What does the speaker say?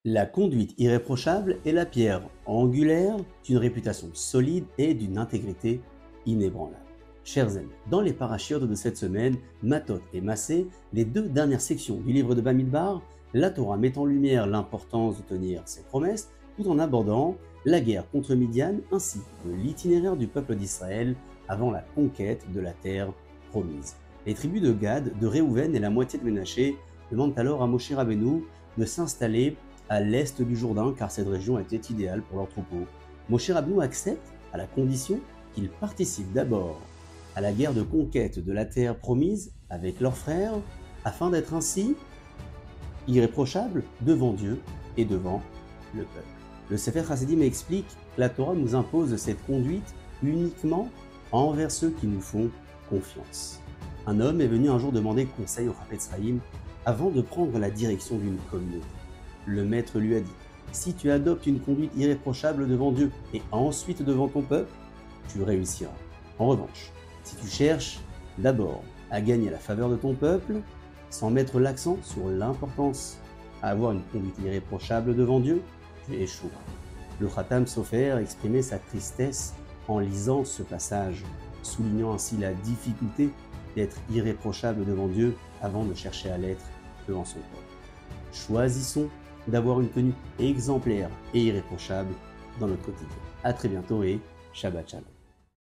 La conduite irréprochable est la pierre angulaire d'une réputation solide et d'une intégrité inébranlable. Chers amis, dans les parachiotes de cette semaine, Matot et Massé, les deux dernières sections du livre de Bamidbar, la Torah met en lumière l'importance de tenir ses promesses tout en abordant la guerre contre Midian ainsi que l'itinéraire du peuple d'Israël avant la conquête de la terre promise. Les tribus de Gad, de Réhouven et la moitié de Ménaché demandent alors à Moshe Rabbeinu de s'installer à l'est du Jourdain car cette région était idéale pour leurs troupeaux. Moshe Rabbeinu accepte à la condition qu'ils participent d'abord à la guerre de conquête de la terre promise avec leurs frères afin d'être ainsi irréprochables devant Dieu et devant le peuple. Le Sefer Chassidim explique que la Torah nous impose cette conduite uniquement envers ceux qui nous font confiance. Un homme est venu un jour demander conseil au Chafetz Chaim avant de prendre la direction d'une communauté. Le maître lui a dit « Si tu adoptes une conduite irréprochable devant Dieu et ensuite devant ton peuple, tu réussiras. En revanche, si tu cherches d'abord à gagner la faveur de ton peuple, sans mettre l'accent sur l'importance à avoir une conduite irréprochable devant Dieu, tu échoueras. » Le Khatam Sofer exprimait sa tristesse en lisant ce passage, soulignant ainsi la difficulté d'être irréprochable devant Dieu avant de chercher à l'être devant son peuple. Choisissons d'avoir une tenue exemplaire et irréprochable dans notre quotidien. À très bientôt et Shabbat Shalom.